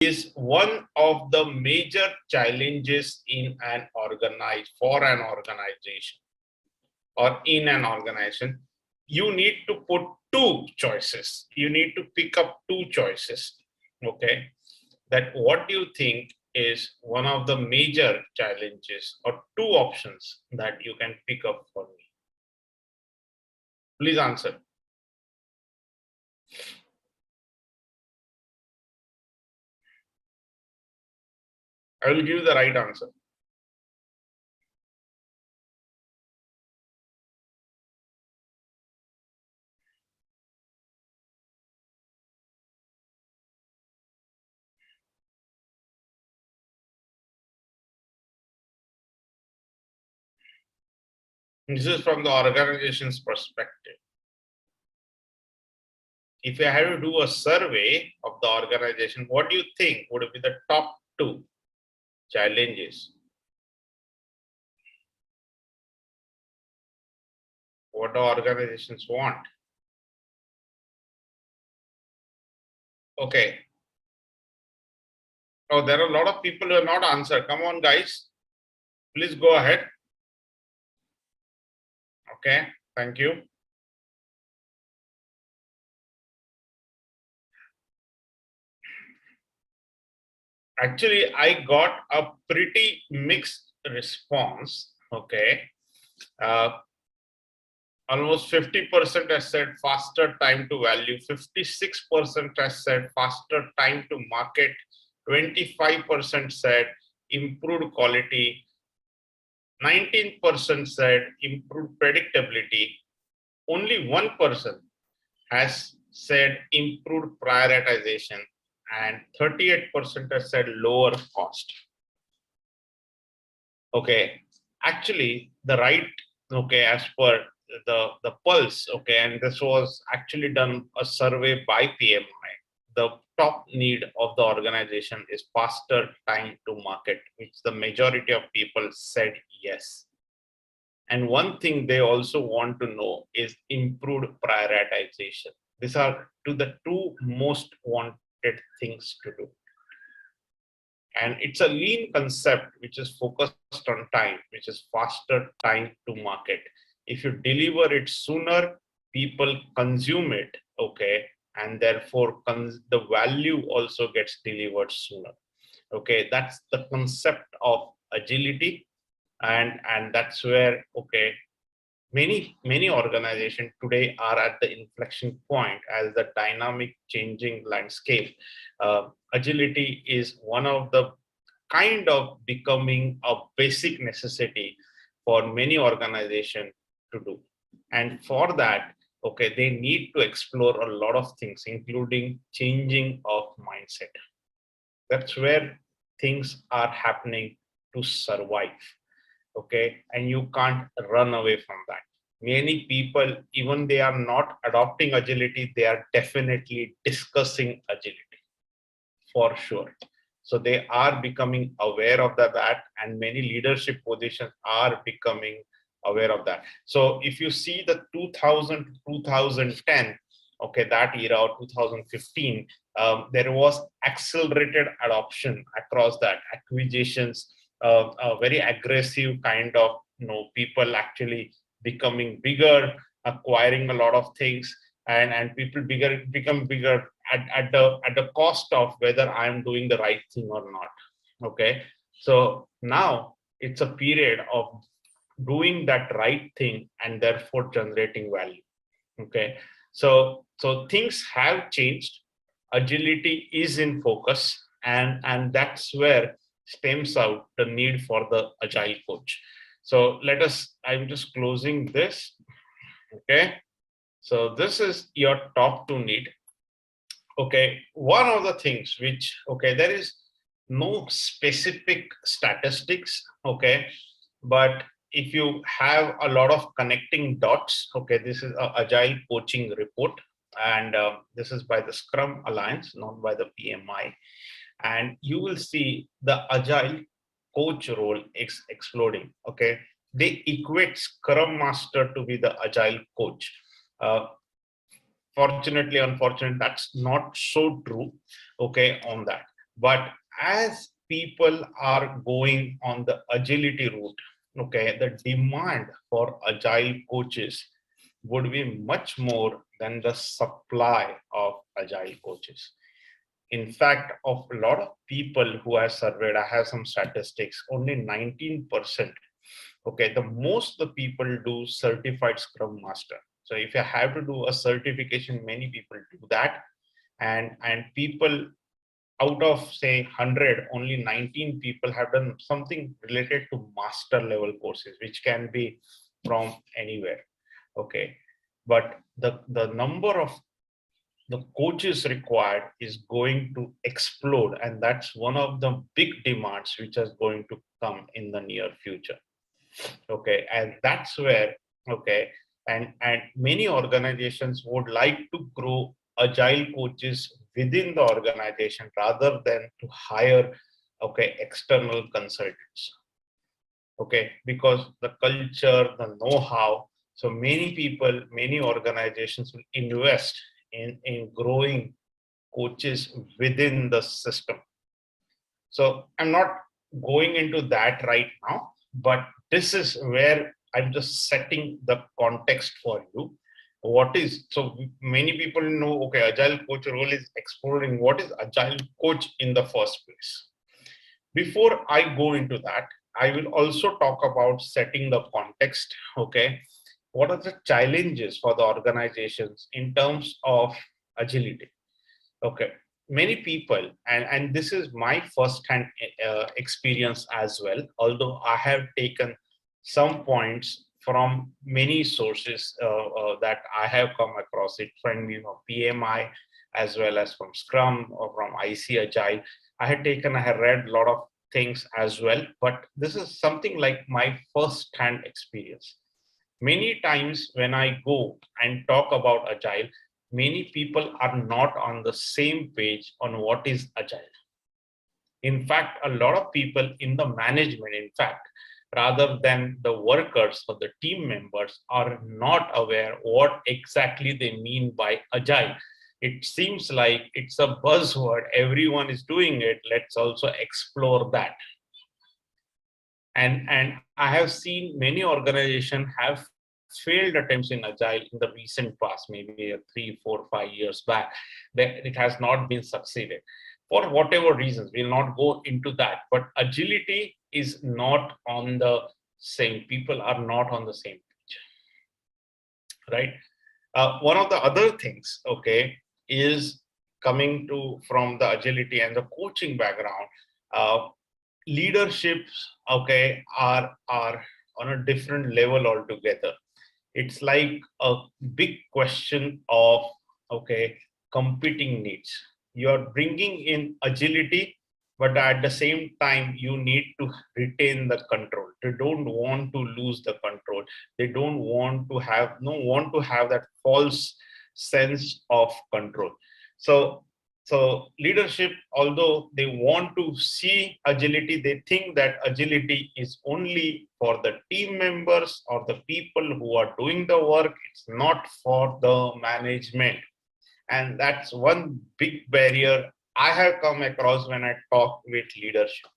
is one of the major challenges for an organization or in an organization. You need to put two choices. You need to pick up two choices. Okay, that what do you think is one of the major challenges or two options that you can pick up for me? Please answer. I will give you the right answer. This is from the organization's perspective. If you had to do a survey of the organization, what do you think would be the top two challenges? What do organizations want? Okay. Oh, there are a lot of people who have not answered. Come on, guys. Please go ahead. Okay, thank you. Actually, I got a pretty mixed response. Okay. Almost 50% has said faster time to value, 56% has said faster time to market, 25% said improved quality, 19% said improved predictability, only 1% has said improved prioritization, and 38% has said lower cost. Okay, actually the right, okay, as per the pulse, okay, and this was actually done a survey by PMI. The top need of the organization is faster time to market, which the majority of people said yes. And one thing they also want to know is improved prioritization. These are the two most wanted things to do. And it's a lean concept which is focused on time, which is faster time to market. If you deliver it sooner, people consume it, okay, and therefore the value also gets delivered sooner. Okay, that's the concept of agility, and that's where, okay, many organizations today are at the inflection point as the dynamic changing landscape. Agility is one of the kind of becoming a basic necessity for many organizations to do. And for that, okay, they need to explore a lot of things, including changing of mindset. That's where things are happening to survive. Okay, and you can't run away from that. Many people, even they are not adopting agility, they are definitely discussing agility for sure. So they are becoming aware of that, and many leadership positions are becoming aware of that. So if you see the 2000 2010, okay, that era, or 2015, there was accelerated adoption across that, acquisitions, a very aggressive kind of, people actually becoming bigger, acquiring a lot of things, and people become bigger at the cost of whether I'm doing the right thing or not. Okay, so now it's a period of doing that right thing and therefore generating value. Okay, so things have changed. Agility is in focus, and that's where stems out the need for the agile coach. So I'm just closing this. Okay, so this is your top two need. Okay, one of the things which, okay, there is no specific statistics, okay, but if you have a lot of connecting dots, okay, this is an agile coaching report, and this is by the Scrum Alliance, not by the PMI, and you will see the agile coach role exploding. Okay, they equate Scrum Master to be the agile coach. Fortunately, unfortunately, that's not so true, okay, on that. But as people are going on the agility route, okay, the demand for agile coaches would be much more than the supply of agile coaches. In fact, of a lot of people who I surveyed, I have some statistics, only 19%. Okay, the most the people do certified Scrum Master. So if you have to do a certification, many people do that. And people out of say 100, only 19 people have done something related to master level courses, which can be from anywhere. Okay, but the number of the coaches required is going to explode, and that's one of the big demands which is going to come in the near future. Okay, and that's where, okay, and many organizations would like to grow agile coaches within the organization rather than to hire, okay, external consultants. Okay, because the culture, the know-how, so many people, many organizations will invest in growing coaches within the system. So I'm not going into that right now, but this is where I'm just setting the context for you. What is, so many people know, okay, agile coach role is exploring what is agile coach in the first place. Before I go into that, I will also talk about setting the context. Okay, what are the challenges for the organizations in terms of agility? Okay, many people, and this is my first-hand experience as well, although I have taken some points from many sources that I have come across it from PMI as well as from Scrum or from IC Agile. I have read a lot of things as well, but this is something like my first-hand experience. Many times when I go and talk about agile, many people are not on the same page on what is agile. In fact, a lot of people in the management, in fact, rather than the workers or the team members, are not aware what exactly they mean by agile. It seems like it's a buzzword, everyone is doing it, let's also explore that. And I have seen many organizations have failed attempts in agile in the recent past, maybe 3, 4, 5 years back, that it has not been succeeded for whatever reasons. We'll not go into that, but agility is not on the same, people are not on the same page, right? One of the other things, okay, is coming to from the agility and the coaching background. Leaderships, okay, are on a different level altogether. It's like a big question of, okay, competing needs. You're bringing in agility, but at the same time you need to retain the control. They don't want to lose the control. They don't want to have that false sense of control. So leadership, although they want to see agility, they think that agility is only for the team members or the people who are doing the work. It's not for the management. And that's one big barrier I have come across when I talk with leadership.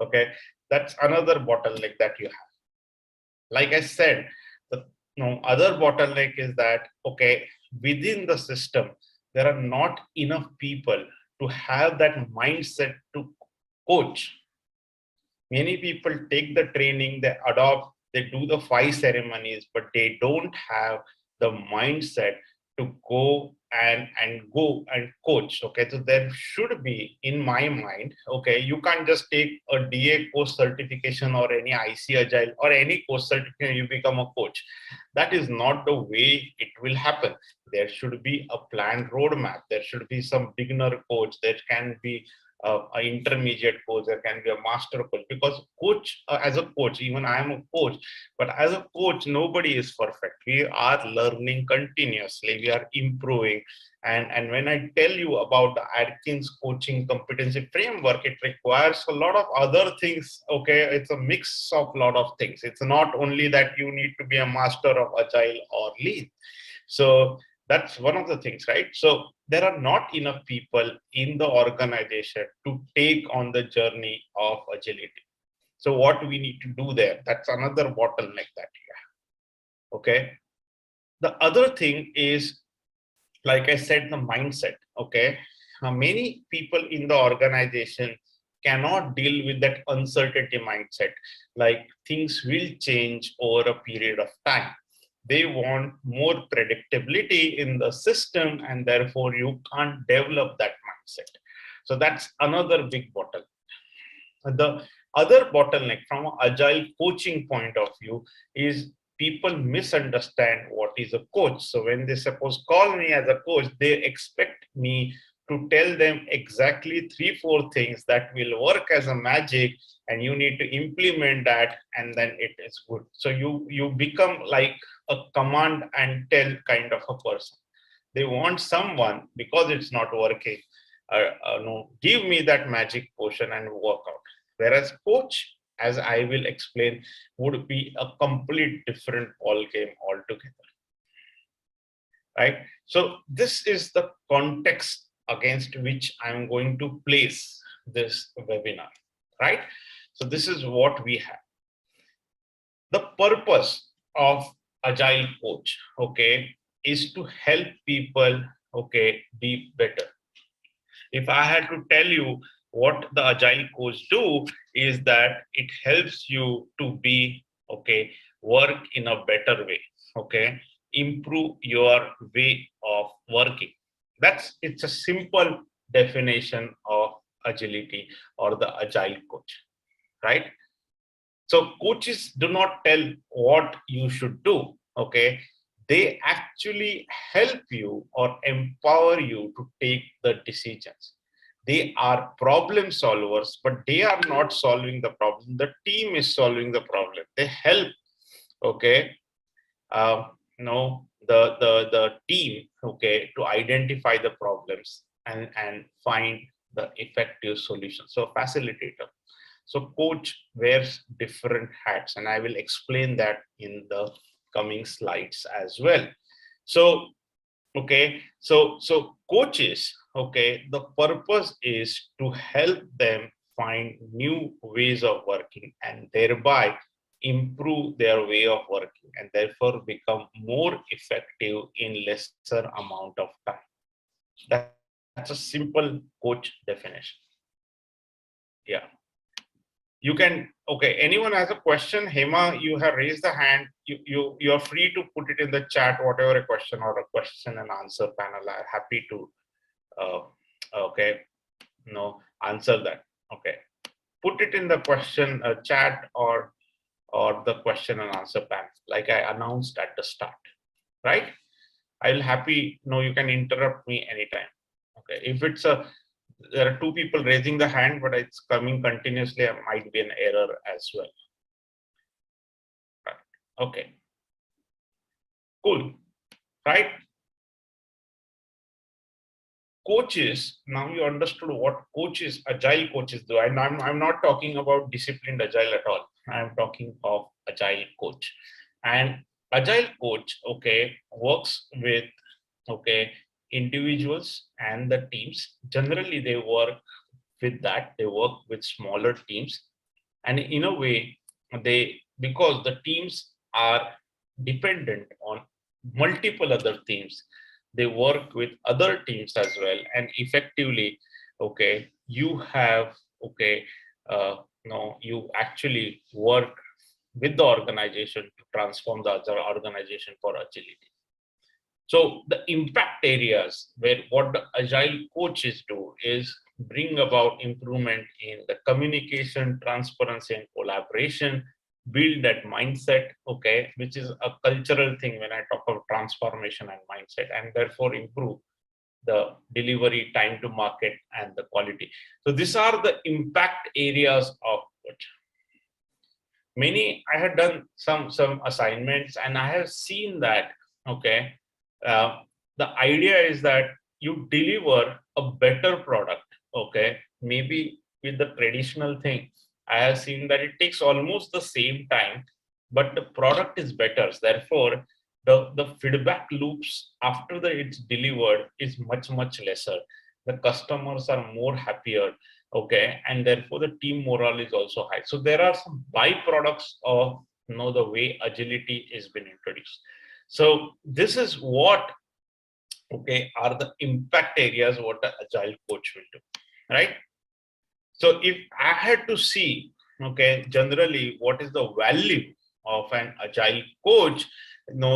Okay, that's another bottleneck that you have. Like I said, the other bottleneck is that, okay, within the system, there are not enough people to have that mindset to coach. Many people take the training, they adopt, they do the 5 ceremonies, but they don't have the mindset to go and coach. Okay, so there should be, in my mind, okay, you can't just take a DA course certification or any IC Agile or any course certification, you become a coach. That is not the way it will happen. There should be a planned roadmap. There should be some beginner coach. There can be an intermediate coach. There can be a master coach. Because coach, as a coach, even I am a coach, but as a coach, nobody is perfect. We are learning continuously. We are improving. And when I tell you about the Atkins coaching competency framework, it requires a lot of other things. Okay, it's a mix of a lot of things. It's not only that you need to be a master of agile or lean. So That's one of the things, right? So there are not enough people in the organization to take on the journey of agility. So what we need to do there, that's another bottleneck that you have. Okay. The other thing is, like I said, the mindset. Okay. Many people in the organization cannot deal with that uncertainty mindset. Like things will change over a period of time. They want more predictability in the system, and therefore you can't develop that mindset. So that's another big bottleneck. The other bottleneck from an agile coaching point of view is people misunderstand what is a coach. So when they suppose call me as a coach, they expect me to tell them exactly 3-4 things that will work as a magic, and you need to implement that, and then it is good. So you become like a command and tell kind of a person. They want someone, because it's not working, no, give me that magic potion and work out. Whereas coach, as I will explain, would be a complete different ball game altogether. Right? So this is the context against which I'm going to place this webinar. Right? So this is what we have. The purpose of Agile Coach, okay, is to help people, okay, be better. If I had to tell you what the Agile Coach do, is that it helps you to be, okay, work in a better way, okay, improve your way of working. It's a simple definition of agility or the Agile Coach, right? So coaches do not tell what you should do, okay? They actually help you or empower you to take the decisions. They are problem solvers, but they are not solving the problem. The team is solving the problem. They help, okay, the team, okay, to identify the problems and find the effective solution. So facilitator. So coach wears different hats, and I will explain that in the coming slides as well. So, okay, so coaches, okay, the purpose is to help them find new ways of working and thereby improve their way of working, and therefore become more effective in lesser amount of time. That's a simple coach definition. Yeah. You can, okay, anyone has a question? Hema, you have raised the hand. You're free to put it in the chat, whatever a question or a question and answer panel. I'm happy to okay, answer that. Okay, put it in the question chat or the question and answer panel, like I announced at the start, right? I'll happy, you can interrupt me anytime. Okay, if there are 2 people raising the hand, but it's coming continuously, it might be an error as well. Right. Okay. Cool. Right. Coaches, now you understood what coaches, agile coaches do. And I'm not talking about disciplined agile at all. I'm talking of agile coach. And agile coach, okay, works with, okay, individuals and the teams. Generally, they work with smaller teams, and in a way, because the teams are dependent on multiple other teams, they work with other teams as well, and effectively, okay, you have, okay, you actually work with the organization to transform the other organization for agility. So the impact areas where what the agile coaches do is bring about improvement in the communication, transparency, and collaboration, build that mindset, okay, which is a cultural thing when I talk of transformation and mindset, and therefore improve the delivery, time to market, and the quality. So these are the impact areas of coach. I had done some assignments, and I have seen that, okay, the idea is that you deliver a better product, okay, maybe with the traditional thing. I have seen that it takes almost the same time, but the product is better. Therefore, the feedback loops after it's delivered is much lesser. The customers are more happier, okay, and therefore the team morale is also high. So there are some byproducts of the way agility is been introduced. So this is what, okay, are the impact areas what the agile coach will do, right? So if I had to see, okay, generally what is the value of an agile coach,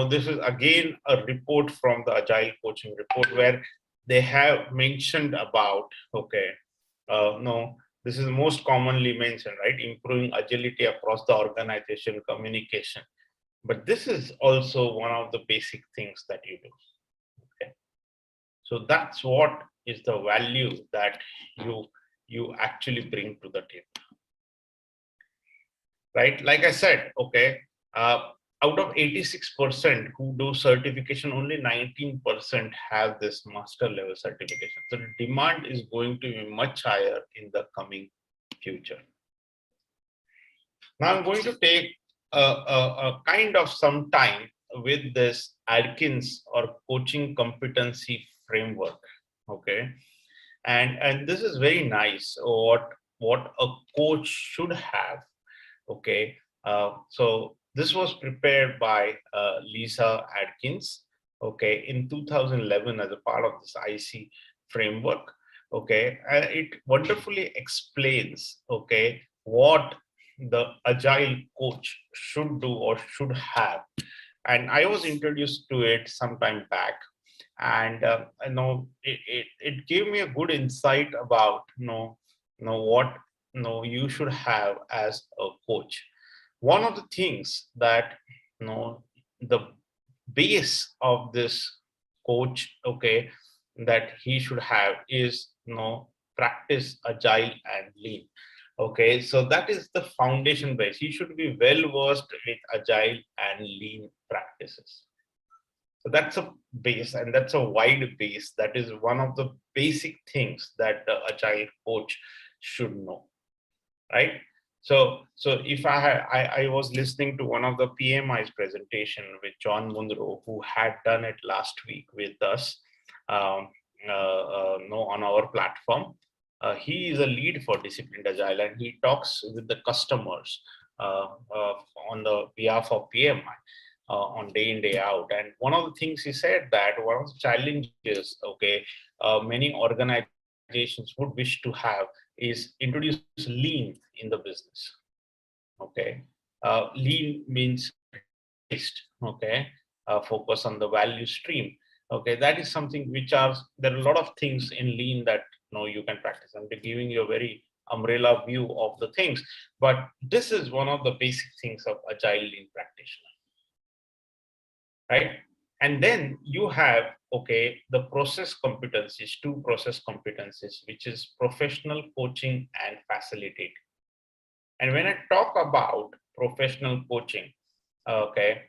this is again a report from the agile coaching report where they have mentioned about, okay, no, this is most commonly mentioned, right? Improving agility across the organization, communication. But this is also one of the basic things that you do. Okay. So that's what is the value that you actually bring to the table, right? Like I said, okay, out of 86% who do certification, only 19% have this master level certification. So the demand is going to be much higher in the coming future. Now I'm going to take a kind of some time with this Atkins or coaching competency framework, okay? And this is very nice, what a coach should have, okay? So this was prepared by Lisa Atkins, okay, in 2011 as a part of this IC framework, okay? And it wonderfully explains, okay, what the agile coach should do or should have. And I was introduced to it some time back, and I know it gave me a good insight about what you should have as a coach. One of the things that the base of this coach, okay, that he should have is practice agile and lean. Okay, so that is the foundation base. He should be well versed with agile and lean practices. So that's a base, and that's a wide base. That is one of the basic things that the agile coach should know, right? So if I was listening to one of the PMI's presentation with John Munro, who had done it last week with us, on our platform. He is a lead for Disciplined Agile, and he talks with the customers on the behalf of PMI. On day in day out, and one of the things he said that one of the challenges, okay, many organizations would wish to have is introduce lean in the business. Okay, lean means based, okay, focus on the value stream. Okay, that is something which are, there are a lot of things in lean that you can practice. I'm giving you a very umbrella view of the things, but this is one of the basic things of agile lean practitioner. Right? And then you have, okay, the process competencies, 2 process competencies, which is professional coaching and facilitating. And when I talk about professional coaching, okay,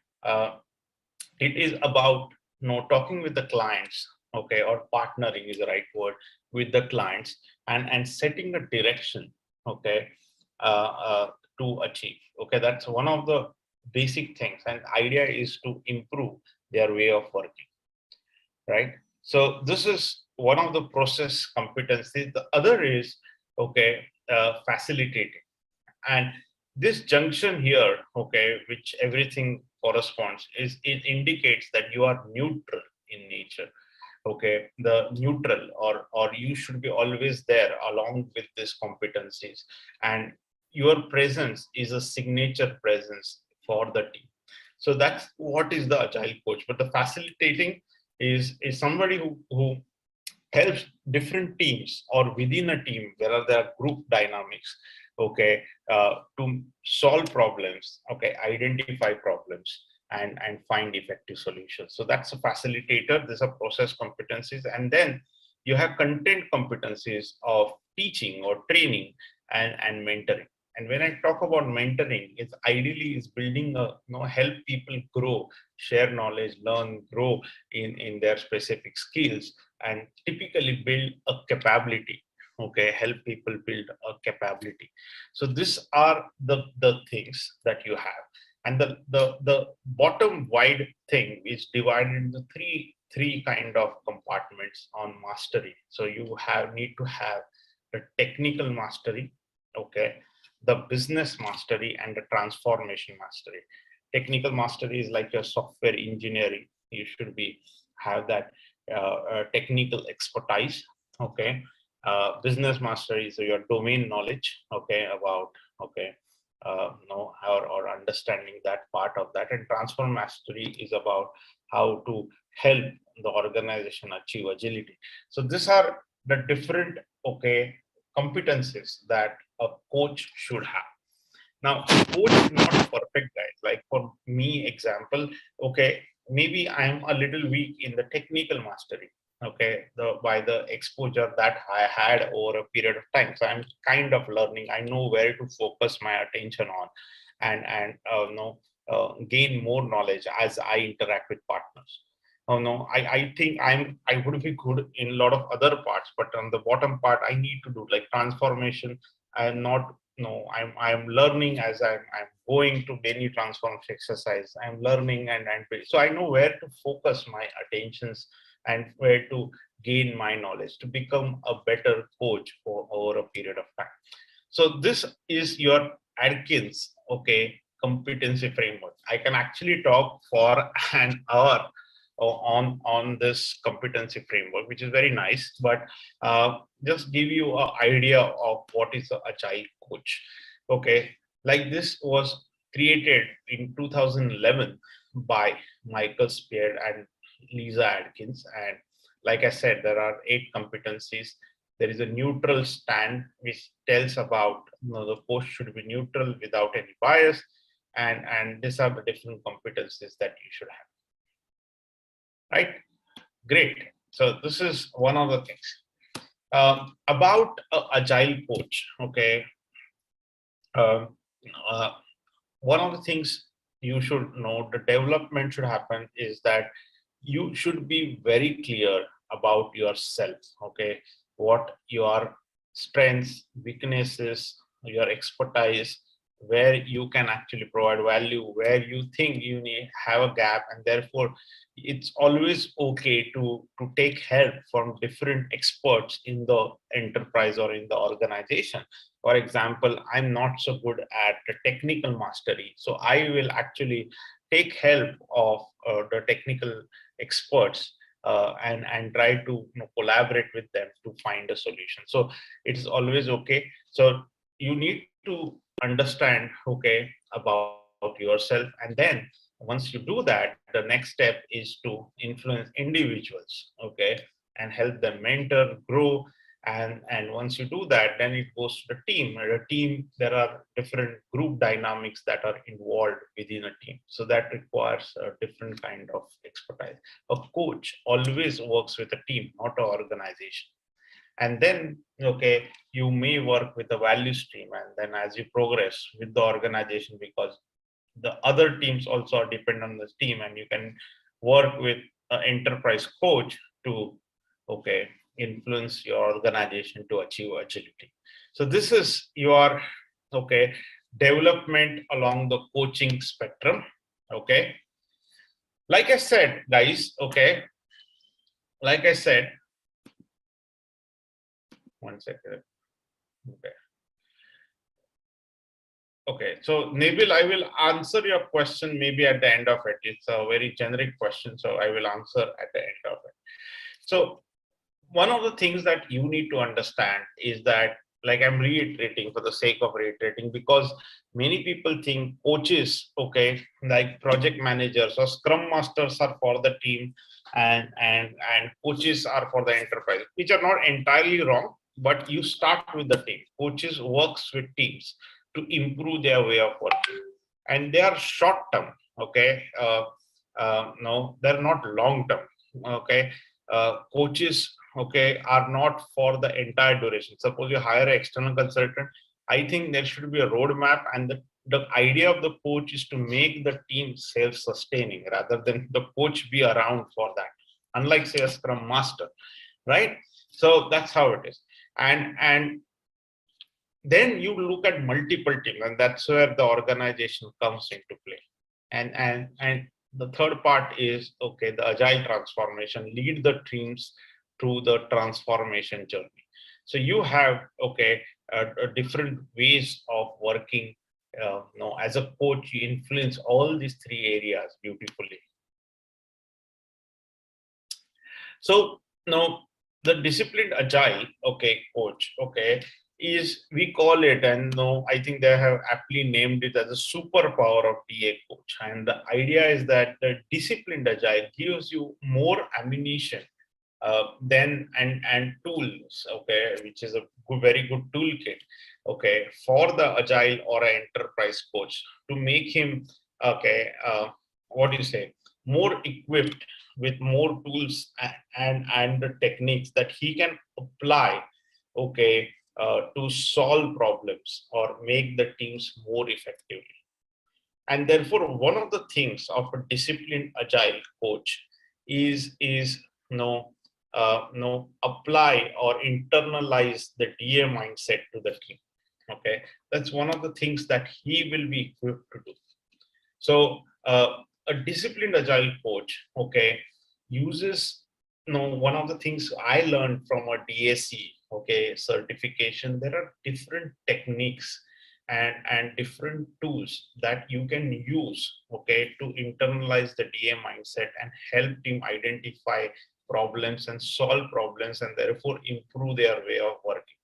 it is about talking with the clients, okay, or partnering is the right word, with the clients, and setting a direction, okay, to achieve. Okay, that's one of the basic things, and idea is to improve their way of working, right? So this is one of the process competencies. The other is, okay, facilitating. And this junction here, okay, which everything corresponds, is it indicates that you are neutral in nature. Okay, the neutral, or you should be always there along with these competencies, and your presence is a signature presence for the team. So that's what is the agile coach. But the facilitating is somebody who helps different teams, or within a team where there are group dynamics, okay, to solve problems, okay, identify problems, and find effective solutions. So that's a facilitator. These are process competencies. And then you have content competencies of teaching or training and mentoring. And when I talk about mentoring, it's ideally is building help people grow, share knowledge, learn, grow in their specific skills, and typically build a capability. Okay, help people build a capability. So these are the things that you have. And the bottom wide thing is divided into three kind of compartments on mastery. So you need to have the technical mastery, okay, the business mastery, and the transformation mastery. Technical mastery is like your software engineering. You should be have that technical expertise, okay. Business mastery is your domain knowledge, okay, about, okay, know or understanding that part of that. And transform mastery is about how to help the organization achieve agility. So these are the different, okay, competencies that a coach should have. Now, coach is not perfect, guys. Like for me, example, okay, maybe I'm a little weak in the technical mastery, okay, by the exposure that I had over a period of time. So I'm kind of learning. I know where to focus my attention on, and gain more knowledge as I interact with partners. Oh no, I think I would be good in a lot of other parts, but on the bottom part, I need to do like transformation. I'm not, no, I'm learning as I'm going to many transformation exercise. I'm learning, and so I know where to focus my attentions and where to gain my knowledge to become a better coach for over a period of time. So this is your Adkins, okay, competency framework. I can actually talk for an hour on this competency framework, which is very nice, but just give you an idea of what is the agile coach. Okay, like this was created in 2011 by Michael Spear and Lisa Adkins. And like I said, there are 8 competencies. There is a neutral stand which tells about, the coach should be neutral without any bias, and these are the different competencies that you should have. Right? Great. So this is one of the things about agile coach. Okay. Uh, uh, One of the things you should know, the development should happen is that you should be very clear about yourself. Okay. What your strengths, weaknesses, your expertise, where you can actually provide value, where you think you need have a gap, and therefore it's always okay to take help from different experts in the enterprise or in the organization. For example, I'm not so good at the technical mastery, so I will actually take help of the technical experts, and try to, collaborate with them to find a solution. So it's always okay. So you need to understand, okay, about yourself, and then once you do that, the next step is to influence individuals, okay, and help them mentor, grow. And once you do that, then it goes to the team. At a team, there are different group dynamics that are involved within a team, so that requires a different kind of expertise. A coach always works with a team, not an organization. And then, okay, you may work with the value stream, and then as you progress with the organization, because the other teams also depend on this team, and you can work with an enterprise coach to, okay, influence your organization to achieve agility. So this is your, okay, development along the coaching spectrum. Okay, like I said, guys, okay, like I said, one second. Okay. Okay, so Nabil, I will answer your question maybe at the end of it. It's a very generic question, so I will answer at the end of it. So one of the things that you need to understand is that, like I'm reiterating for the sake of reiterating, because many people think coaches, okay, like project managers or scrum masters are for the team, and coaches are for the enterprise, which are not entirely wrong, but you start with the team. Coaches works with teams to improve their way of working, and they are short term, okay, no, they're not long term, okay. Coaches, okay, are not for the entire duration. Suppose you hire an external consultant, I think there should be a roadmap, and the idea of the coach is to make the team self-sustaining rather than the coach be around for that, unlike say a scrum master, right? So that's how it is. And then you look at multiple teams, and that's where the organization comes into play. And the third part is, okay, the agile transformation, lead the teams through the transformation journey. So you have, okay, different ways of working. As a coach, you influence all these three areas beautifully. So now the disciplined agile, okay, coach, okay, is, we call it, and no, I think they have aptly named it as a superpower of DA coach. And the idea is that the disciplined agile gives you more ammunition then and tools, okay, which is a very good toolkit, okay, for the agile or an enterprise coach to make him, okay, what do you say, more equipped with more tools and the techniques that he can apply, okay, to solve problems or make the teams more effectively. And therefore, one of the things of a disciplined agile coach is apply or internalize the DA mindset to the team. Okay, that's one of the things that he will be equipped to do. So a disciplined agile coach, okay, uses, one of the things I learned from a DAC, okay, certification. There are different techniques and different tools that you can use, okay, to internalize the DA mindset and help him identify problems and solve problems and therefore improve their way of working.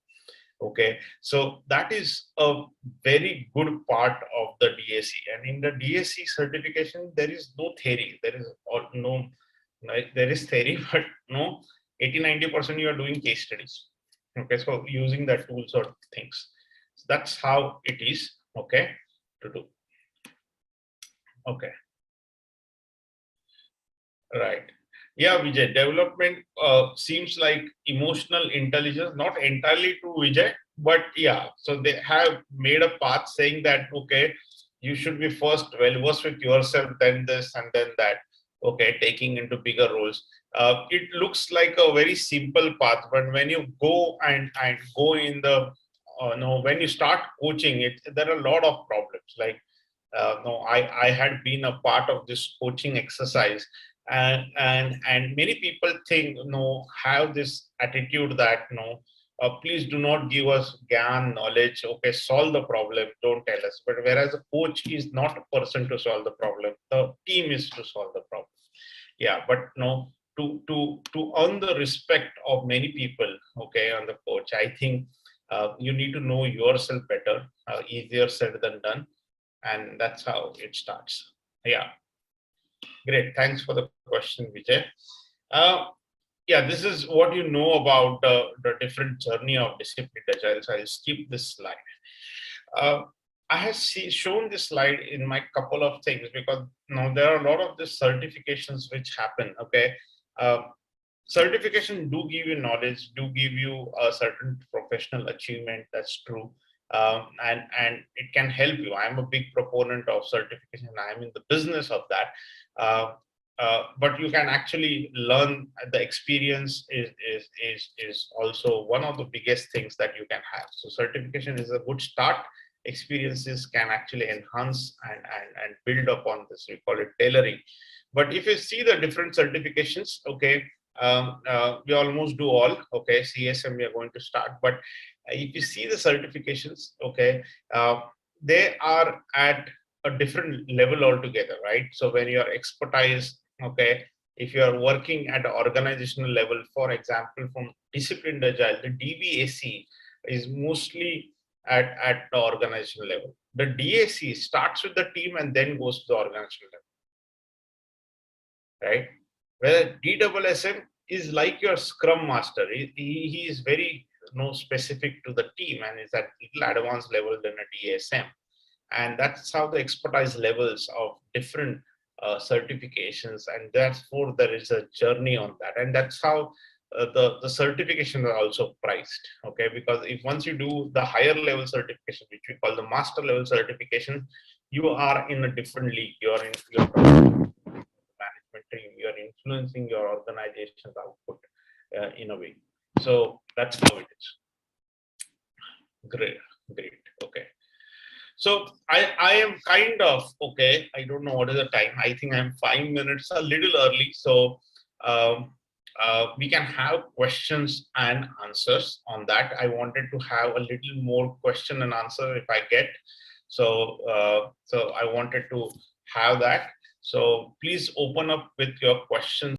Okay, so that is a very good part of the DAC. And in the DAC certification, there is no theory. There is there is theory, but no, 80-90% you are doing case studies. Okay, so using that tools or things. So that's how it is, okay, to do. Okay, right. Yeah, Vijay, development seems like emotional intelligence, not entirely true, Vijay, but yeah, so they have made a path saying that, okay, you should be first well versed with yourself, then this, and then that, okay, taking into bigger roles. It looks like a very simple path, but when you go and go in the, no, when you start coaching it, there are a lot of problems. Like, no, I had been a part of this coaching exercise, and many people think, have this attitude that, please do not give us gyan knowledge, okay, solve the problem, don't tell us. But whereas a coach is not a person to solve the problem, the team is to solve the problem. Yeah, but no, to earn the respect of many people, okay, on the coach, I think you need to know yourself better. Easier said than done, and that's how it starts. Yeah, great. Thanks for the question, Vijay. Uh, yeah, this is what you know about the different journey of disciplined agile. So I'll skip this slide. Uh, I have shown this slide in my couple of things because now there are a lot of these certifications which happen. Okay, uh, certification do give you knowledge, do give you a certain professional achievement. That's true, and it can help you. I'm a big proponent of certification. I'm in the business of that. But you can actually learn. The experience is also one of the biggest things that you can have. So certification is a good start. Experiences can actually enhance and build upon this. We call it tailoring. But if you see the different certifications, okay, we almost do all. Okay, CSM we are going to start, but if you see the certifications, okay, they are at a different level altogether, right? So when your expertise, okay, if you are working at an organizational level, for example, from disciplined agile, the DBAC is mostly at the organizational level. The DAC starts with the team and then goes to the organizational level, right? Where DSSM is like your scrum master. He is very specific to the team and is at little advanced level than a DSM. And that's how the expertise levels of different certifications, and therefore there is a journey on that. And that's how the certifications are also priced, okay, because if once you do the higher level certification, which we call the master level certification, you are in a different league. You are in your management team, you are influencing your organization's output in a way. So that's how it is. Great. Okay, So I am kind of okay. I don't know what is the time. I think I'm 5 minutes a little early. So um, we can have questions and answers on that. I wanted to have a little more question and answer if I get. So I wanted to have that. So please open up with your questions.